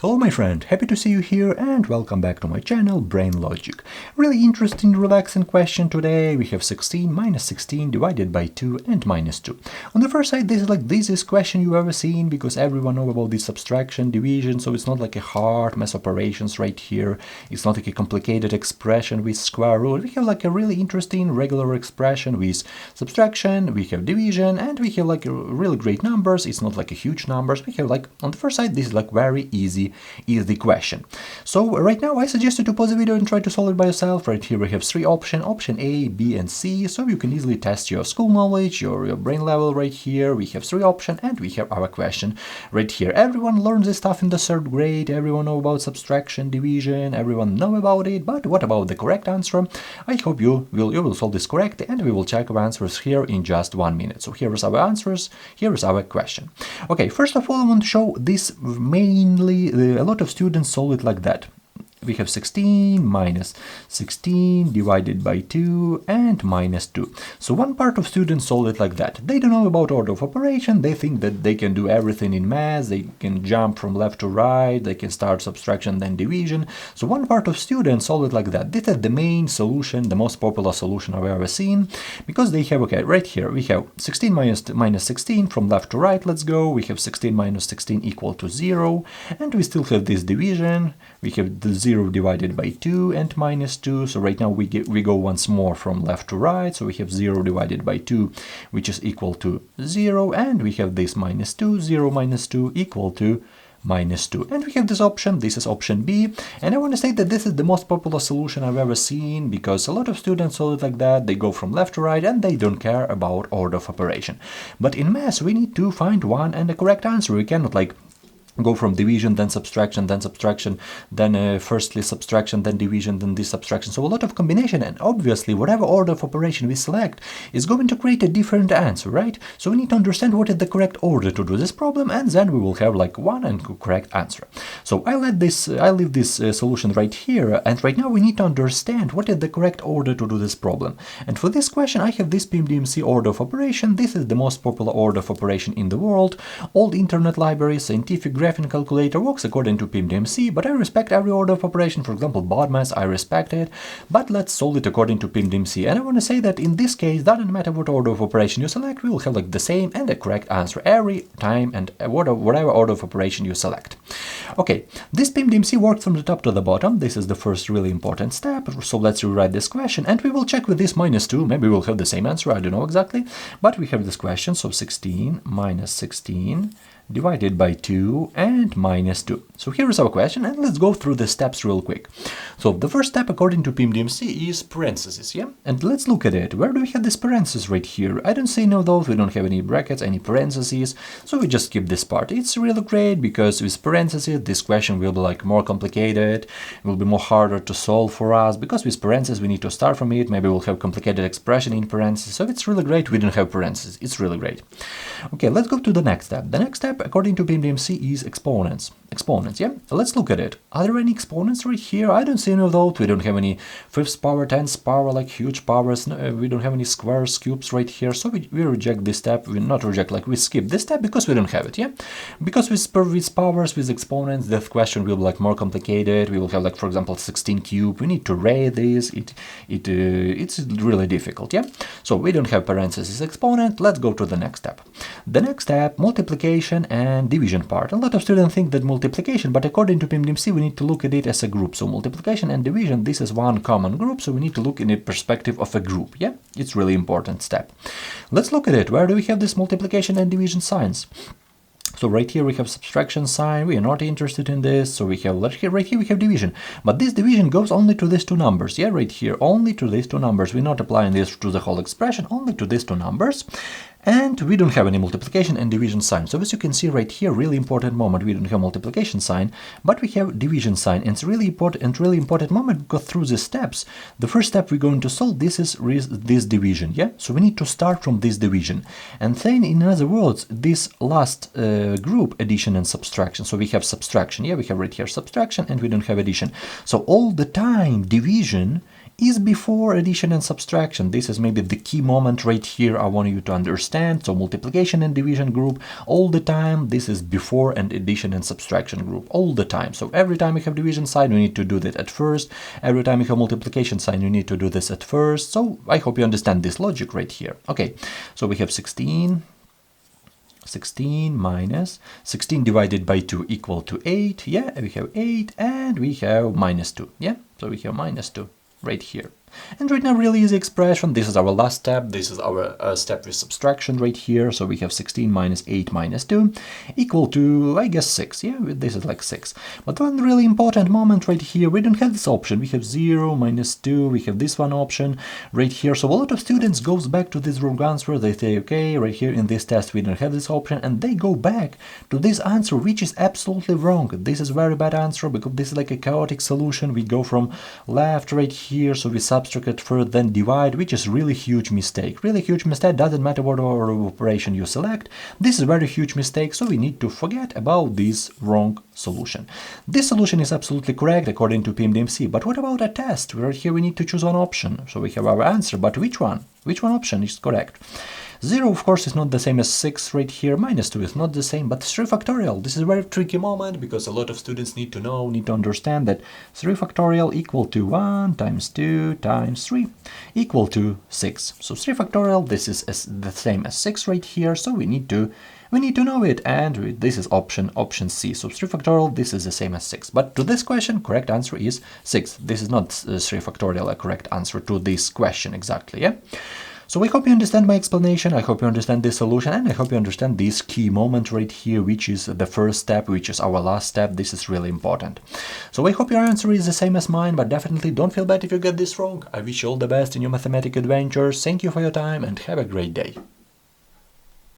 Hello my friend, happy to see you here and welcome back to my channel Brain Logic. Really interesting, relaxing question today. We have 16 minus 16 divided by 2 and minus 2. On the first side, this is like the easiest question you've ever seen because everyone knows about this subtraction, division, so it's not like a hard math operations right here. It's not like a complicated expression with square root. We have like a really interesting regular expression with subtraction, we have division, and we have like really great numbers. It's not like a huge numbers. We have like on the first side, this is like very easy question. So right now I suggest you to pause the video and try to solve it by yourself. Right here we have three options, option A, B and C, so you can easily test your school knowledge, your brain level right here. We have three options and we have our question right here. Everyone learns this stuff in the third grade, everyone know about subtraction, division, everyone know about it, but what about the correct answer? I hope you will solve this correctly and we will check our answers here in just 1 minute. So here is our answers, here is our question. Okay, first of all I want to show this mainly a lot of students solve it like that. We have 16 minus 16 divided by 2 and minus 2. So one part of students solve it like that. They don't know about order of operation, they think that they can do everything in math, they can jump from left to right, they can start subtraction then division. So one part of students solve it like that. This is the main solution, the most popular solution I've ever seen, because they have, okay, right here we have 16 minus 16 from left to right, let's go, we have 16 minus 16 equal to 0, and we still have this division, we have the 0 divided by 2 and minus 2. So right now we go once more from left to right. So we have 0 divided by 2, which is equal to 0. And we have this minus 2, 0 minus 2 equal to minus 2. And we have this option, this is option B. And I want to say that this is the most popular solution I've ever seen because a lot of students solve it like that. They go from left to right and they don't care about order of operation. But in math, we need to find one and the correct answer. We cannot like go from division, then subtraction, then firstly subtraction, then division, then this subtraction. So a lot of combination, and obviously whatever order of operation we select is going to create a different answer, right? So we need to understand what is the correct order to do this problem, and then we will have like one and correct answer. So I leave this solution right here, and right now we need to understand what is the correct order to do this problem. And for this question I have this PMDMC order of operation. This is the most popular order of operation in the world. All the internet libraries, scientific graphing calculator works according to PMDMC, but I respect every order of operation. For example, BODMAS, I respect it, but let's solve it according to PMDMC. And I want to say that in this case, doesn't matter what order of operation you select, we will have like the same and the correct answer every time and whatever order of operation you select. Okay, this PMDMC works from the top to the bottom. This is the first really important step. So let's rewrite this question and we will check with this minus 2. Maybe we'll have the same answer, I don't know exactly, but we have this question. So 16 minus 16 divided by 2 and minus 2. So here is our question and let's go through the steps real quick. So the first step according to PMDMC is parentheses, yeah? And let's look at it. Where do we have this parentheses right here? I don't see any of those, we don't have any brackets, any parentheses, so we just skip this part. It's really great because with parentheses this question will be like more complicated, it will be more harder to solve for us because with parentheses we need to start from it, maybe we'll have complicated expression in parentheses, so it's really great we don't have parentheses, it's really great. Okay, let's go to the next step. The next step according to PMDMC is exponents. Exponents, yeah? Let's look at it. Are there any exponents right here? I don't see any of those. We don't have any 5th power, 10th power, like huge powers. No, we don't have any squares, cubes right here. So we reject this step. We not reject, like we skip this step because we don't have it, yeah? Because with powers, with exponents, the question will be like more complicated. We will have like, for example, 16 cube. We need to raise this. It's really difficult, yeah? So we don't have parentheses exponent. Let's go to the next step. The next step, multiplication and division part. A lot of students think that multiplication, but according to PMDMC we need to look at it as a group. So multiplication and division, this is one common group, so we need to look in the perspective of a group, yeah? It's really important step. Let's look at it. Where do we have this multiplication and division signs? So right here we have subtraction sign, we are not interested in this, so we have, right here we have division. But this division goes only to these two numbers, yeah, right here, only to these two numbers. We're not applying this to the whole expression, only to these two numbers. And we don't have any multiplication and division sign. So as you can see right here, really important moment, we don't have multiplication sign, but we have division sign. And it's really important moment because through the steps, the first step we're going to solve, this is this division, yeah? So we need to start from this division. And then, in other words, this last group, addition and subtraction. So we have subtraction, yeah, we have right here subtraction and we don't have addition. So all the time division is before addition and subtraction. This is maybe the key moment right here I want you to understand. So multiplication and division group all the time, this is before and addition and subtraction group all the time. So every time you have division sign, you need to do that at first. Every time you have multiplication sign, you need to do this at first. So I hope you understand this logic right here. Okay, so we have 16 minus 16 divided by 2 equal to 8. Yeah, we have 8 and we have minus 2. Yeah, so we have minus 2 right here. And right now, really easy expression. This is our last step. This is our step with subtraction right here. So we have 16 minus 8 minus 2 equal to, I guess, 6. Yeah, this is like 6. But one really important moment right here, we don't have this option. We have 0, minus 2. We have this one option right here. So a lot of students goes back to this wrong answer. They say, okay, right here in this test, we don't have this option. And they go back to this answer, which is absolutely wrong. This is very bad answer because this is like a chaotic solution. We go from left right here. So we subtract at first, then divide, which is really huge mistake. Really huge mistake. Doesn't matter what operation you select. This is a very huge mistake. So we need to forget about this wrong solution. This solution is absolutely correct according to PMDMC. But what about a test? Right here we need to choose one option. So we have our answer. But which one? Which one option is correct? 0, of course, is not the same as 6 right here. Minus 2 is not the same, but 3 factorial. This is a very tricky moment because a lot of students need to know, need to understand that 3 factorial equal to 1 times 2 times 3 equal to 6. So 3 factorial, this is the same as 6 right here, so we need to know it, and this is option C. So 3 factorial, this is the same as 6. But to this question, correct answer is 6. This is not 3 factorial a correct answer to this question exactly, yeah? So I hope you understand my explanation, I hope you understand this solution, and I hope you understand this key moment right here, which is the first step, which is our last step. This is really important. So I hope your answer is the same as mine, but definitely don't feel bad if you get this wrong. I wish you all the best in your mathematical adventures. Thank you for your time and have a great day.